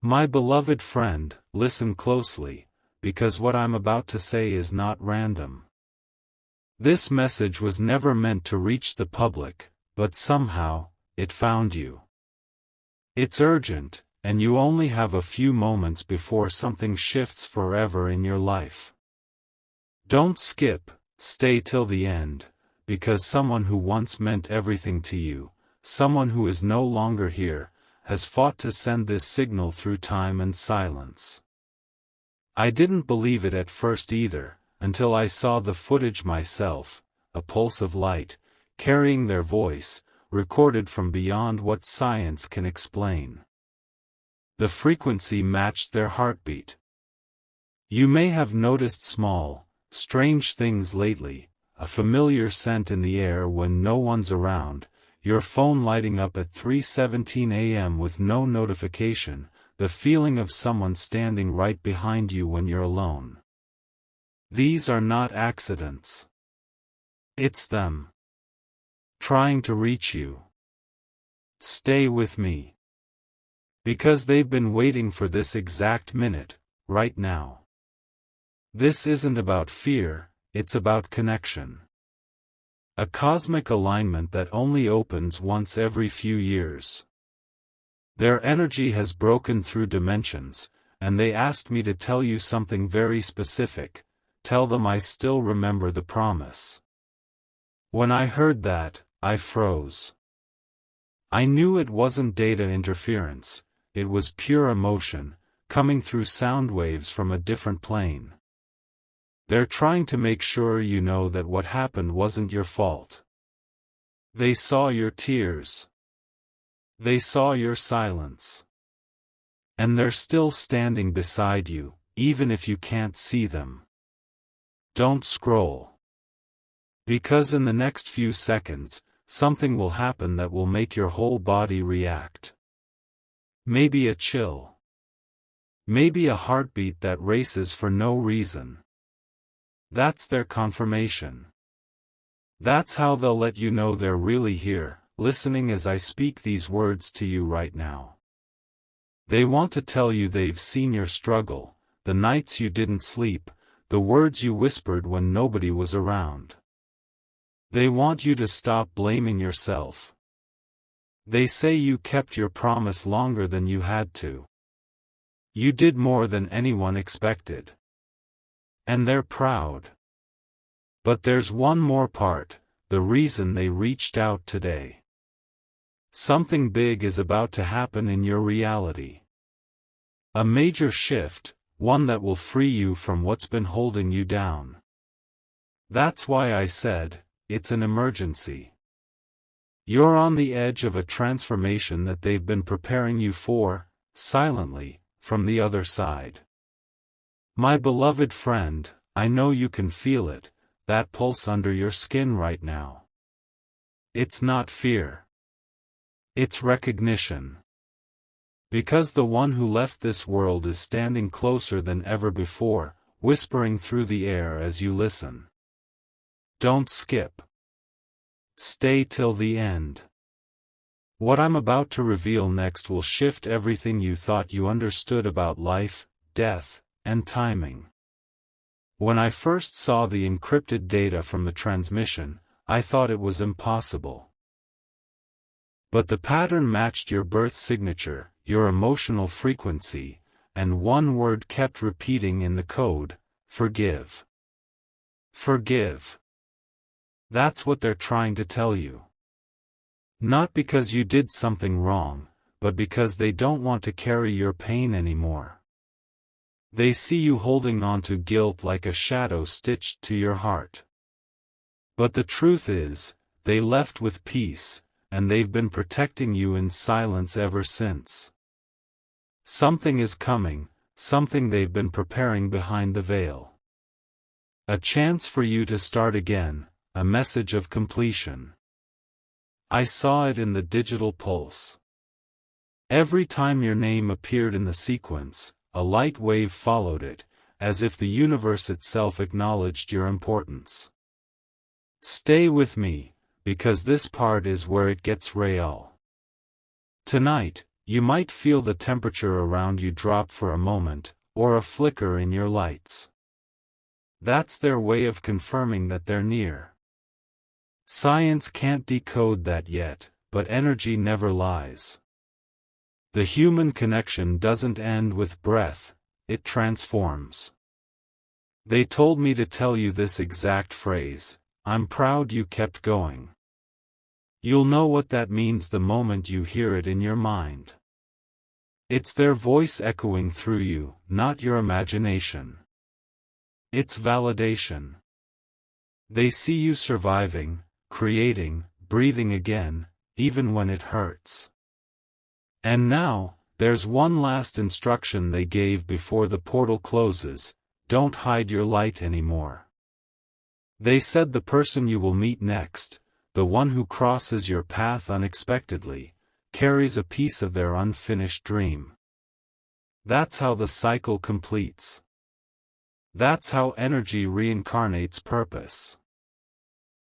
My beloved friend, listen closely, because what I'm about to say is not random. This message was never meant to reach the public, but somehow, it found you. It's urgent, and you only have a few moments before something shifts forever in your life. Don't skip, stay till the end, because someone who once meant everything to you, someone who is no longer here, has fought to send this signal through time and silence. I didn't believe it at first either, until I saw the footage myself, a pulse of light, carrying their voice, recorded from beyond what science can explain. The frequency matched their heartbeat. You may have noticed small, strange things lately, a familiar scent in the air when no one's around, your phone lighting up at 3:17 a.m. with no notification, the feeling of someone standing right behind you when you're alone. These are not accidents. It's them. Trying to reach you. Stay with me. Because they've been waiting for this exact minute, right now. This isn't about fear, it's about connection. A cosmic alignment that only opens once every few years. Their energy has broken through dimensions, and they asked me to tell you something very specific. Tell them I still remember the promise. When I heard that, I froze. I knew it wasn't data interference, it was pure emotion, coming through sound waves from a different plane. They're trying to make sure you know that what happened wasn't your fault. They saw your tears. They saw your silence. And they're still standing beside you, even if you can't see them. Don't scroll. Because in the next few seconds, something will happen that will make your whole body react. Maybe a chill. Maybe a heartbeat that races for no reason. That's their confirmation. That's how they'll let you know they're really here, listening as I speak these words to you right now. They want to tell you they've seen your struggle, the nights you didn't sleep, the words you whispered when nobody was around. They want you to stop blaming yourself. They say you kept your promise longer than you had to. You did more than anyone expected. And they're proud. But there's one more part, the reason they reached out today. Something big is about to happen in your reality. A major shift, one that will free you from what's been holding you down. That's why I said, it's an emergency. You're on the edge of a transformation that they've been preparing you for, silently, from the other side. My beloved friend, I know you can feel it, that pulse under your skin right now. It's not fear. It's recognition. Because the one who left this world is standing closer than ever before, whispering through the air as you listen. Don't skip. Stay till the end. What I'm about to reveal next will shift everything you thought you understood about life, death, and timing. When I first saw the encrypted data from the transmission, I thought it was impossible. But the pattern matched your birth signature, your emotional frequency, and one word kept repeating in the code: forgive. Forgive. That's what they're trying to tell you. Not because you did something wrong, but because they don't want to carry your pain anymore. They see you holding on to guilt like a shadow stitched to your heart. But the truth is, they left with peace, and they've been protecting you in silence ever since. Something is coming, something they've been preparing behind the veil. A chance for you to start again, a message of completion. I saw it in the digital pulse. Every time your name appeared in the sequence, a light wave followed it, as if the universe itself acknowledged your importance. Stay with me, because this part is where it gets real. Tonight, You might feel the temperature around you drop for a moment, or a flicker in your lights. That's their way of confirming that they're near. Science can't decode that yet, but energy never lies. The human connection doesn't end with breath, it transforms. They told me to tell you this exact phrase, "I'm proud you kept going." You'll know what that means the moment you hear it in your mind. It's their voice echoing through you, not your imagination. It's validation. They see you surviving, creating, breathing again, even when it hurts. And now, there's one last instruction they gave before the portal closes: don't hide your light anymore. They said the person you will meet next, the one who crosses your path unexpectedly, carries a piece of their unfinished dream. That's how the cycle completes. That's how energy reincarnates purpose.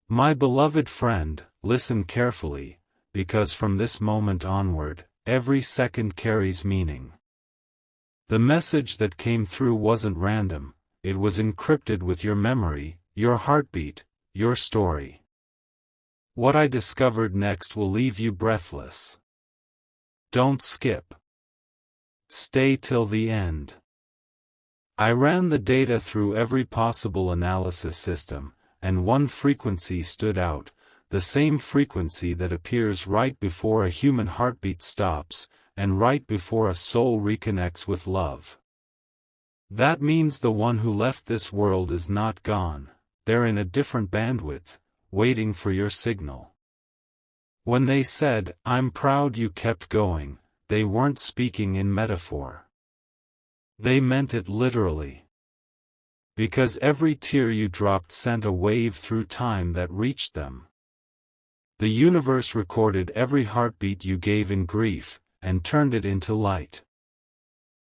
My beloved friend, listen carefully, because from this moment onward, every second carries meaning. The message that came through wasn't random, it was encrypted with your memory, your heartbeat, your story. What I discovered next will leave you breathless. Don't skip. Stay till the end. I ran the data through every possible analysis system, and one frequency stood out, the same frequency that appears right before a human heartbeat stops, and right before a soul reconnects with love. That means the one who left this world is not gone, they're in a different bandwidth, waiting for your signal. When they said, "I'm proud you kept going," they weren't speaking in metaphor. They meant it literally. Because every tear you dropped sent a wave through time that reached them. The universe recorded every heartbeat you gave in grief, and turned it into light.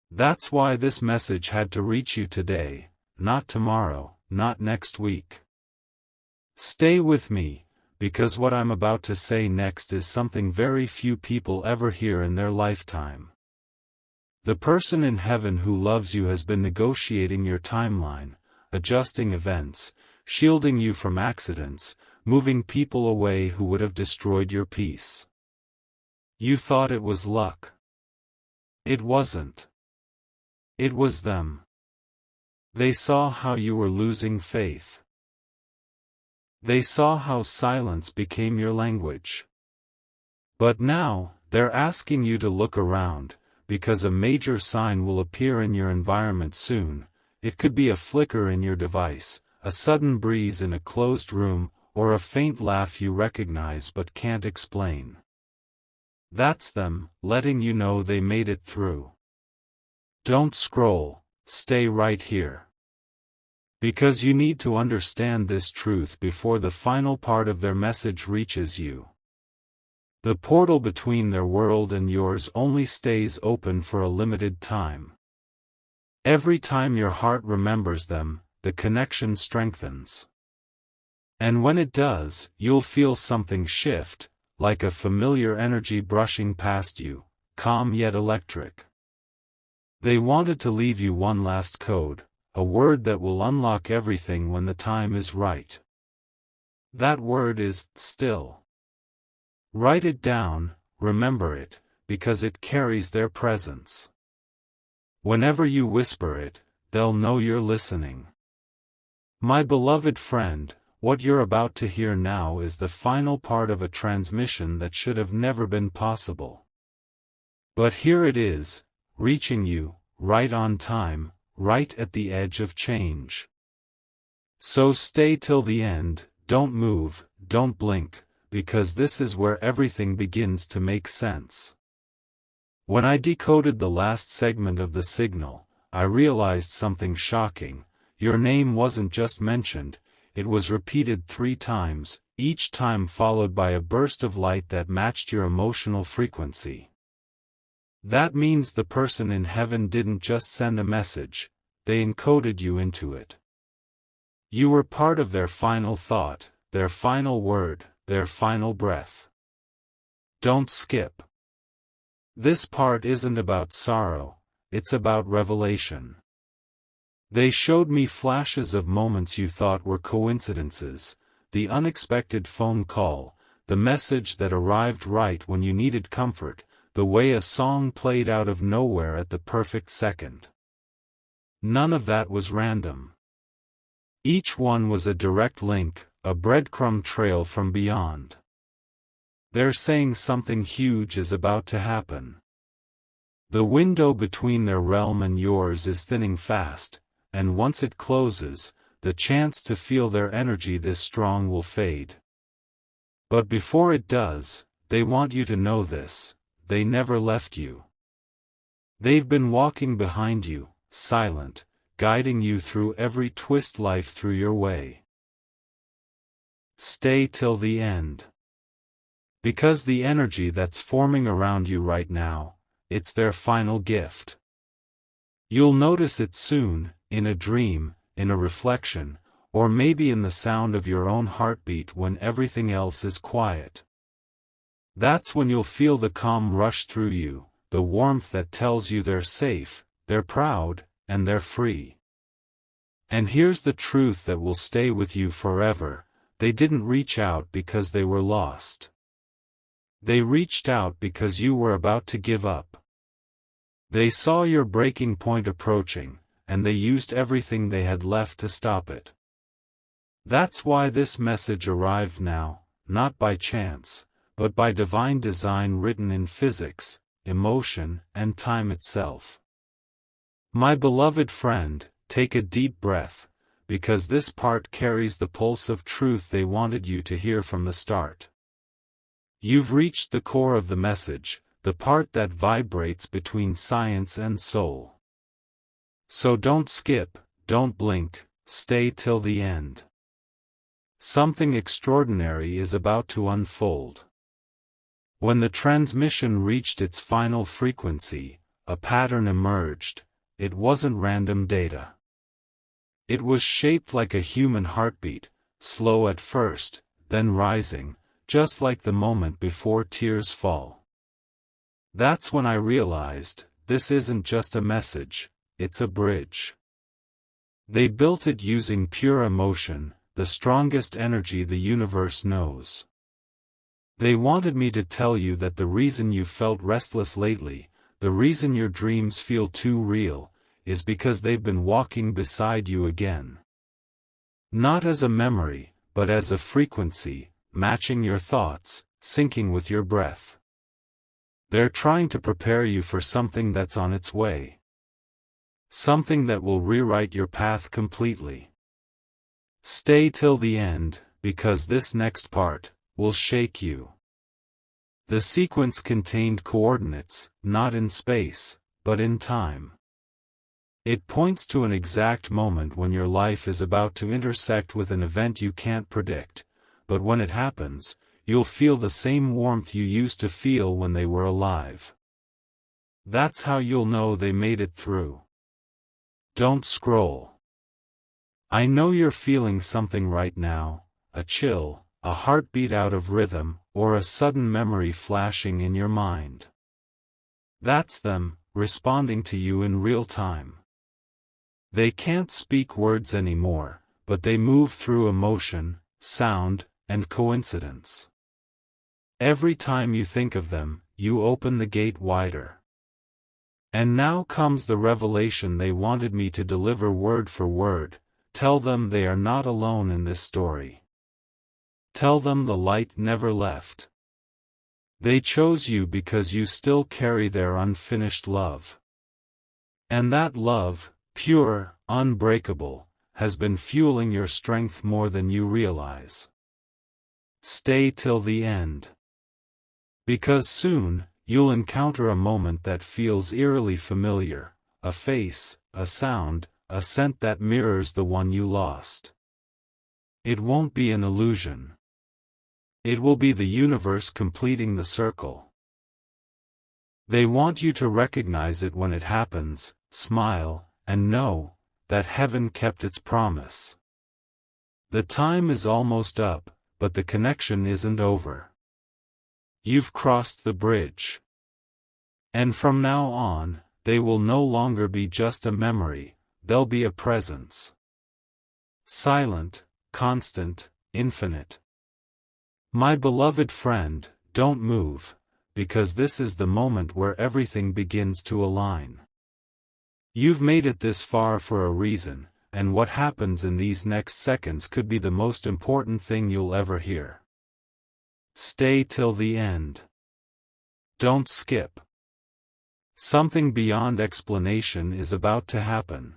That's why this message had to reach you today, not tomorrow, not next week. Stay with me, because what I'm about to say next is something very few people ever hear in their lifetime. The person in heaven who loves you has been negotiating your timeline, adjusting events, shielding you from accidents, moving people away who would have destroyed your peace. You thought it was luck. It wasn't. It was them. They saw how you were losing faith. They saw how silence became your language. But now, they're asking you to look around, because a major sign will appear in your environment soon. It could be a flicker in your device, a sudden breeze in a closed room, or a faint laugh you recognize but can't explain. That's them, letting you know they made it through. Don't scroll, stay right here. Because you need to understand this truth before the final part of their message reaches you. The portal between their world and yours only stays open for a limited time. Every time your heart remembers them, the connection strengthens. And when it does, you'll feel something shift, like a familiar energy brushing past you, calm yet electric. They wanted to leave you one last code, a word that will unlock everything when the time is right. That word is still. Write it down, remember it, because it carries their presence. Whenever you whisper it, they'll know you're listening. My beloved friend, what you're about to hear now is the final part of a transmission that should have never been possible. But here it is, reaching you, right on time, right at the edge of change. So stay till the end, don't move, don't blink, because this is where everything begins to make sense. When I decoded the last segment of the signal, I realized something shocking. Your name wasn't just mentioned, it was repeated 3 times, each time followed by a burst of light that matched your emotional frequency. That means the person in heaven didn't just send a message, they encoded you into it. You were part of their final thought, their final word, their final breath. Don't skip. This part isn't about sorrow, it's about revelation. They showed me flashes of moments you thought were coincidences, the unexpected phone call, the message that arrived right when you needed comfort, the way a song played out of nowhere at the perfect second. None of that was random. Each one was a direct link, a breadcrumb trail from beyond. They're saying something huge is about to happen. The window between their realm and yours is thinning fast, and once it closes, the chance to feel their energy this strong will fade. But before it does, they want you to know this: they never left you. They've been walking behind you, silent, guiding you through every twist life threw your way. Stay till the end. Because the energy that's forming around you right now, it's their final gift. You'll notice it soon, in a dream, in a reflection, or maybe in the sound of your own heartbeat when everything else is quiet. That's when you'll feel the calm rush through you, the warmth that tells you they're safe, they're proud, and they're free. And here's the truth that will stay with you forever: they didn't reach out because they were lost. They reached out because you were about to give up. They saw your breaking point approaching, and they used everything they had left to stop it. That's why this message arrived now, not by chance, but by divine design written in physics, emotion, and time itself. My beloved friend, take a deep breath, because this part carries the pulse of truth they wanted you to hear from the start. You've reached the core of the message, the part that vibrates between science and soul. So don't skip, don't blink, stay till the end. Something extraordinary is about to unfold. When the transmission reached its final frequency, a pattern emerged. It wasn't random data. It was shaped like a human heartbeat, slow at first, then rising, just like the moment before tears fall. That's when I realized, this isn't just a message, it's a bridge. They built it using pure emotion, the strongest energy the universe knows. They wanted me to tell you that the reason you felt restless lately, the reason your dreams feel too real, is because they've been walking beside you again. Not as a memory, but as a frequency, matching your thoughts, syncing with your breath. They're trying to prepare you for something that's on its way. Something that will rewrite your path completely. Stay till the end, because this next part will shake you. The sequence contained coordinates, not in space, but in time. It points to an exact moment when your life is about to intersect with an event you can't predict, but when it happens, you'll feel the same warmth you used to feel when they were alive. That's how you'll know they made it through. Don't scroll. I know you're feeling something right now, a chill, a heartbeat out of rhythm, or a sudden memory flashing in your mind. That's them, responding to you in real time. They can't speak words anymore, but they move through emotion, sound, and coincidence. Every time you think of them, you open the gate wider. And now comes the revelation they wanted me to deliver word for word. Tell them they are not alone in this story. Tell them the light never left. They chose you because you still carry their unfinished love. And that love, pure, unbreakable, has been fueling your strength more than you realize. Stay till the end. Because soon, you'll encounter a moment that feels eerily familiar, a face, a sound, a scent that mirrors the one you lost. It won't be an illusion. It will be the universe completing the circle. They want you to recognize it when it happens, smile, and know that heaven kept its promise. The time is almost up, but the connection isn't over. You've crossed the bridge. And from now on, they will no longer be just a memory, they'll be a presence. Silent, constant, infinite. My beloved friend, don't move, because this is the moment where everything begins to align. You've made it this far for a reason, and what happens in these next seconds could be the most important thing you'll ever hear. Stay till the end. Don't skip. Something beyond explanation is about to happen.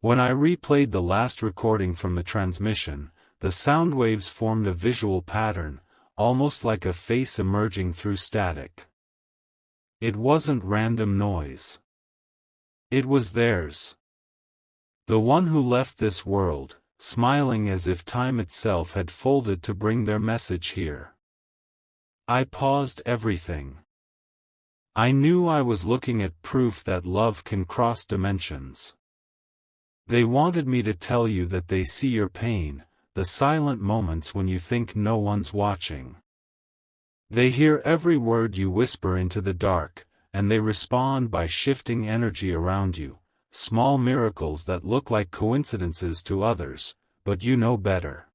When I replayed the last recording from the transmission, the sound waves formed a visual pattern, almost like a face emerging through static. It wasn't random noise. It was theirs. The one who left this world, smiling as if time itself had folded to bring their message here. I paused everything. I knew I was looking at proof that love can cross dimensions. They wanted me to tell you that they see your pain, the silent moments when you think no one's watching. They hear every word you whisper into the dark, and they respond by shifting energy around you, small miracles that look like coincidences to others, but you know better.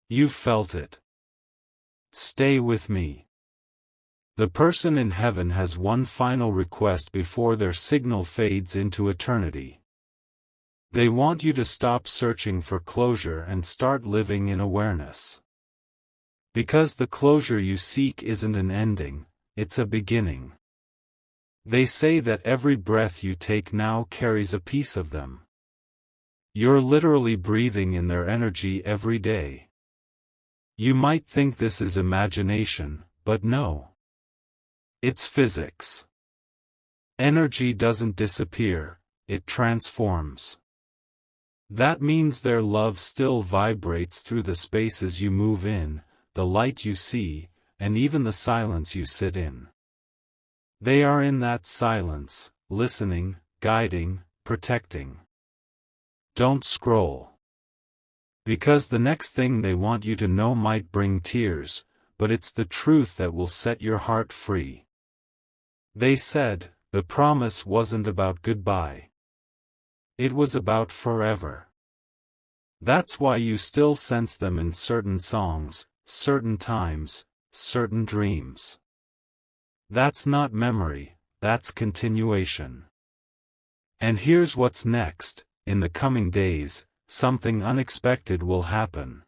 You've felt it. Stay with me. The person in heaven has one final request before their signal fades into eternity. They want you to stop searching for closure and start living in awareness. Because the closure you seek isn't an ending, it's a beginning. They say that every breath you take now carries a piece of them. You're literally breathing in their energy every day. You might think this is imagination, but no. It's physics. Energy doesn't disappear, it transforms. That means their love still vibrates through the spaces you move in, the light you see, and even the silence you sit in. They are in that silence, listening, guiding, protecting. Don't scroll. Because the next thing they want you to know might bring tears, but it's the truth that will set your heart free. They said, the promise wasn't about goodbye. It was about forever. That's why you still sense them in certain songs, certain times, certain dreams. That's not memory, that's continuation. And here's what's next, in the coming days, something unexpected will happen.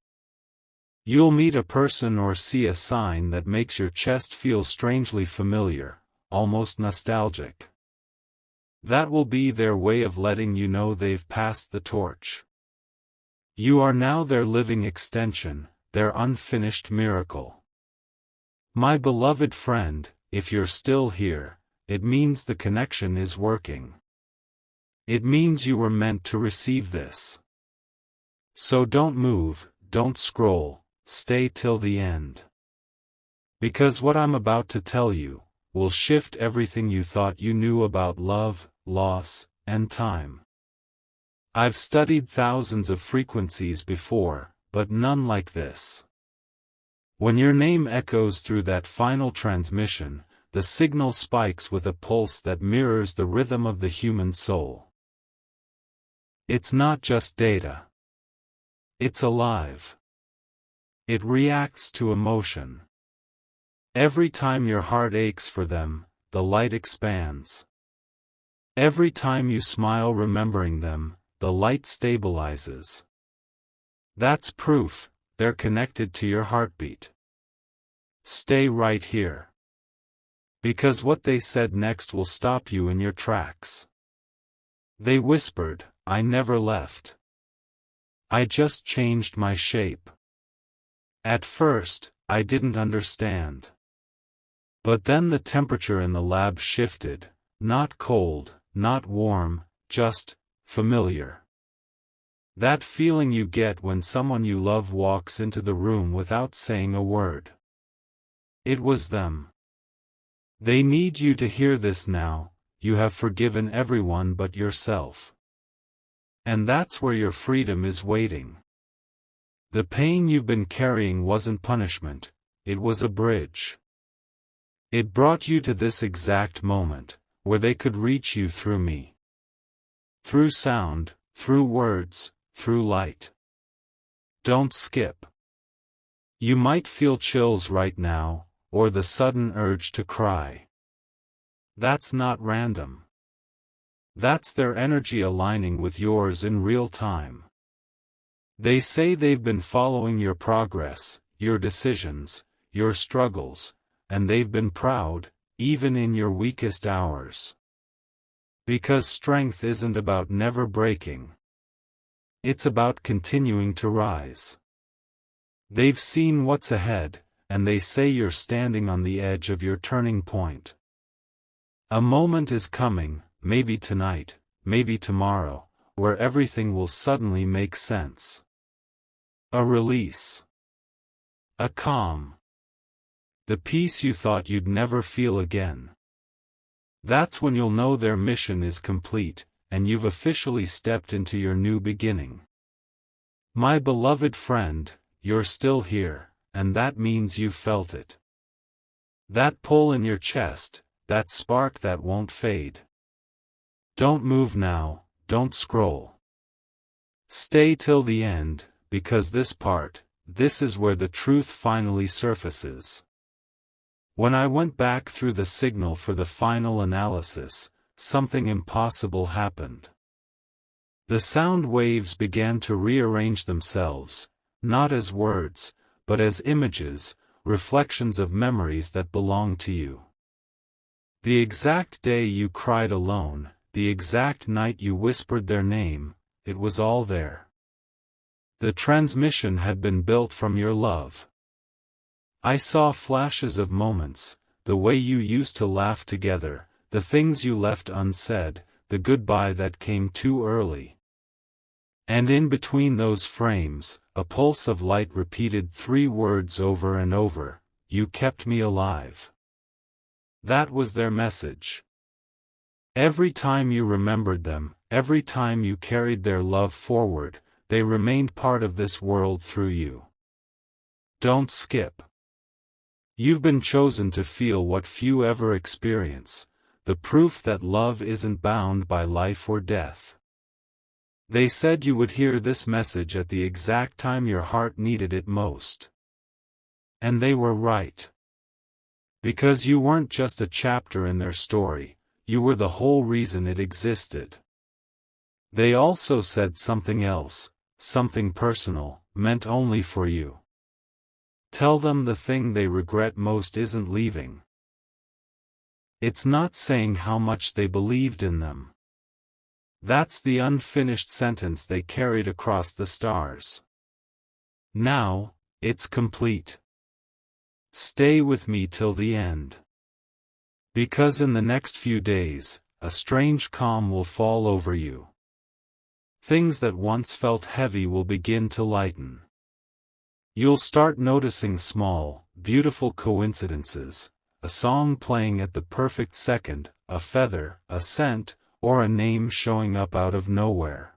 You'll meet a person or see a sign that makes your chest feel strangely familiar, almost nostalgic. That will be their way of letting you know they've passed the torch. You are now their living extension, their unfinished miracle. My beloved friend, if you're still here, it means the connection is working. It means you were meant to receive this. So don't move, don't scroll, stay till the end. Because what I'm about to tell you will shift everything you thought you knew about love, loss, and time. I've studied thousands of frequencies before, but none like this. When your name echoes through that final transmission, the signal spikes with a pulse that mirrors the rhythm of the human soul. It's not just data. It's alive. It reacts to emotion. Every time your heart aches for them, the light expands. Every time you smile remembering them, the light stabilizes. That's proof. They're connected to your heartbeat. Stay right here. Because what they said next will stop you in your tracks. They whispered, I never left. I just changed my shape. At first, I didn't understand. But then the temperature in the lab shifted, not cold, not warm, just familiar. That feeling you get when someone you love walks into the room without saying a word. It was them. They need you to hear this now. You have forgiven everyone but yourself. And that's where your freedom is waiting. The pain you've been carrying wasn't punishment, it was a bridge. It brought you to this exact moment, where they could reach you through me. Through sound, through words, through light. Don't skip. You might feel chills right now, or the sudden urge to cry. That's not random. That's their energy aligning with yours in real time. They say they've been following your progress, your decisions, your struggles, and they've been proud, even in your weakest hours. Because strength isn't about never breaking. It's about continuing to rise. They've seen what's ahead, and they say you're standing on the edge of your turning point. A moment is coming, maybe tonight, maybe tomorrow, where everything will suddenly make sense. A release. A calm. The peace you thought you'd never feel again. That's when you'll know their mission is complete, and you've officially stepped into your new beginning. My beloved friend, you're still here, and that means you've felt it. That pull in your chest, that spark that won't fade. Don't move now, don't scroll. Stay till the end, because this is where the truth finally surfaces. When I went back through the signal for the final analysis, something impossible happened. The sound waves began to rearrange themselves, not as words, but as images, reflections of memories that belong to you. The exact day you cried alone, the exact night you whispered their name, it was all there. The transmission had been built from your love. I saw flashes of moments, the way you used to laugh together, the things you left unsaid, the goodbye that came too early. And in between those frames, a pulse of light repeated 3 words over and over: you kept me alive. That was their message. Every time you remembered them, every time you carried their love forward, they remained part of this world through you. Don't skip. You've been chosen to feel what few ever experience, the proof that love isn't bound by life or death. They said you would hear this message at the exact time your heart needed it most. And they were right. Because you weren't just a chapter in their story, you were the whole reason it existed. They also said something else, something personal, meant only for you. Tell them the thing they regret most isn't leaving. It's not saying how much they believed in them. That's the unfinished sentence they carried across the stars. Now, it's complete. Stay with me till the end. Because in the next few days, a strange calm will fall over you. Things that once felt heavy will begin to lighten. You'll start noticing small, beautiful coincidences, a song playing at the perfect second, a feather, a scent, or a name showing up out of nowhere.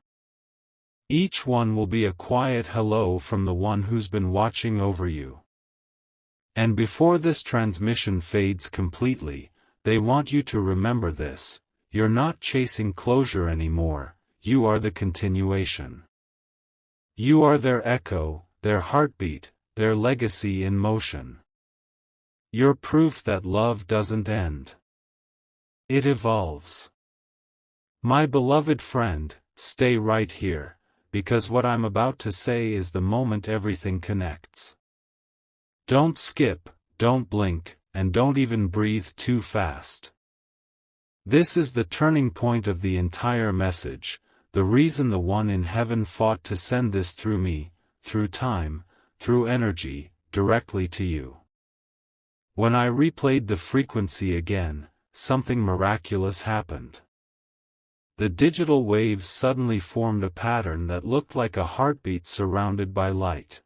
Each one will be a quiet hello from the one who's been watching over you. And before this transmission fades completely, they want you to remember this: you're not chasing closure anymore, you are the continuation. You are their echo, their heartbeat, their legacy in motion. You're proof that love doesn't end. It evolves. My beloved friend, stay right here, because what I'm about to say is the moment everything connects. Don't skip, don't blink, and don't even breathe too fast. This is the turning point of the entire message, the reason the one in heaven fought to send this through me, through time, through energy, directly to you. When I replayed the frequency again, something miraculous happened. The digital waves suddenly formed a pattern that looked like a heartbeat surrounded by light.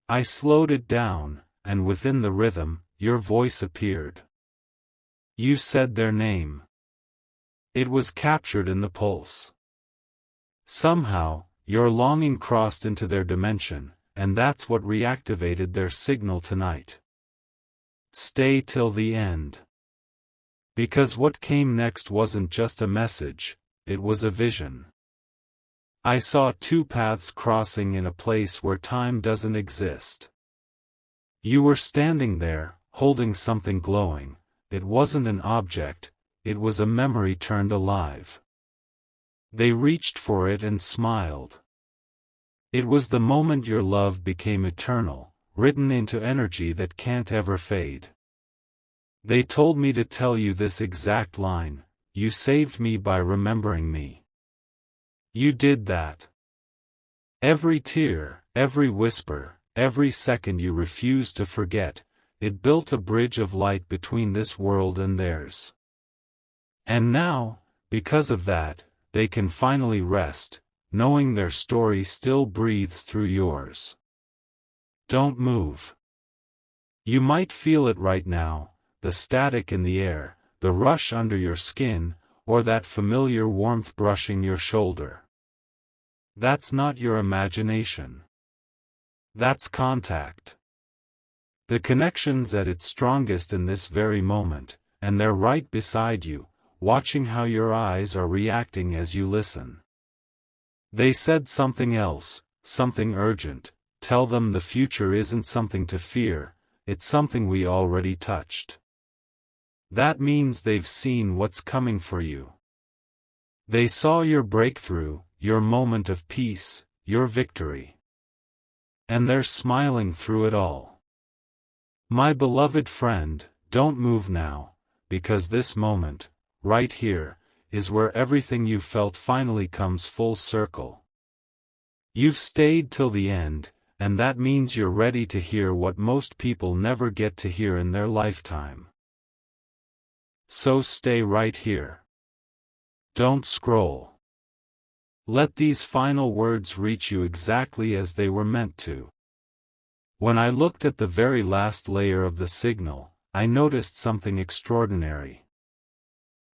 I slowed it down, and within the rhythm, your voice appeared. You said their name. It was captured in the pulse. Somehow, your longing crossed into their dimension, and that's what reactivated their signal tonight. Stay till the end. Because what came next wasn't just a message, it was a vision. I saw two paths crossing in a place where time doesn't exist. You were standing there, holding something glowing. It wasn't an object, it was a memory turned alive. They reached for it and smiled. It was the moment your love became eternal, written into energy that can't ever fade. They told me to tell you this exact line: you saved me by remembering me. You did that. Every tear, every whisper, every second you refused to forget, it built a bridge of light between this world and theirs. And now, because of that, they can finally rest, knowing their story still breathes through yours. Don't move. You might feel it right now, the static in the air, the rush under your skin, or that familiar warmth brushing your shoulder. That's not your imagination. That's contact. The connection's at its strongest in this very moment, and they're right beside you, watching how your eyes are reacting as you listen. They said something else, something urgent. Tell them the future isn't something to fear, it's something we already touched. That means they've seen what's coming for you. They saw your breakthrough, your moment of peace, your victory. And they're smiling through it all. My beloved friend, don't move now, because this moment, right here, is where everything you felt finally comes full circle. You've stayed till the end, and that means you're ready to hear what most people never get to hear in their lifetime. So stay right here. Don't scroll. Let these final words reach you exactly as they were meant to. When I looked at the very last layer of the signal, I noticed something extraordinary.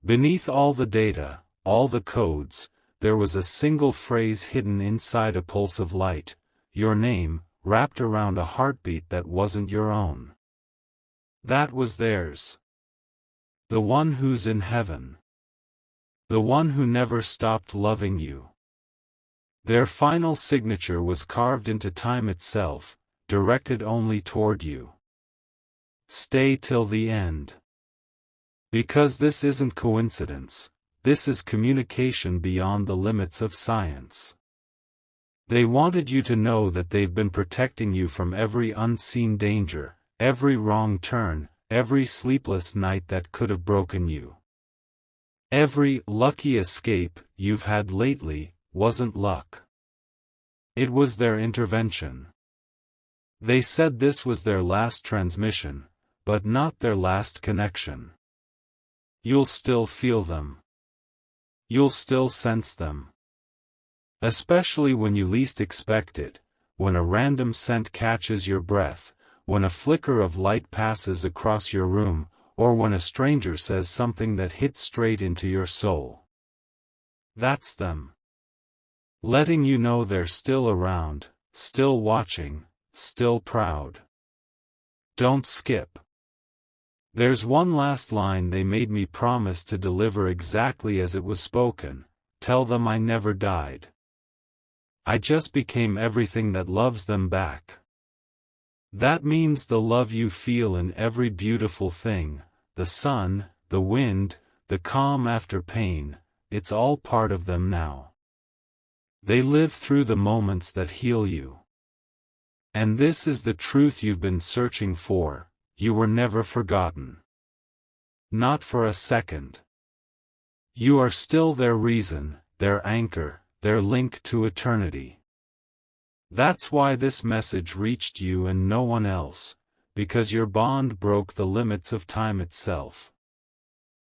Beneath all the data, all the codes, there was a single phrase hidden inside a pulse of light, your name, wrapped around a heartbeat that wasn't your own. That was theirs. The one who's in heaven. The one who never stopped loving you. Their final signature was carved into time itself, directed only toward you. Stay till the end. Because this isn't coincidence, this is communication beyond the limits of science. They wanted you to know that they've been protecting you from every unseen danger, every wrong turn, every sleepless night that could have broken you. Every lucky escape you've had lately wasn't luck. It was their intervention. They said this was their last transmission, but not their last connection. You'll still feel them. You'll still sense them. Especially when you least expect it, when a random scent catches your breath, when a flicker of light passes across your room, or when a stranger says something that hits straight into your soul. That's them. Letting you know they're still around, still watching, still proud. Don't skip. There's one last line they made me promise to deliver exactly as it was spoken. Tell them I never died. I just became everything that loves them back. That means the love you feel in every beautiful thing, the sun, the wind, the calm after pain, it's all part of them now. They live through the moments that heal you. And this is the truth you've been searching for. You were never forgotten. Not for a second. You are still their reason, their anchor, their link to eternity. That's why this message reached you and no one else, because your bond broke the limits of time itself.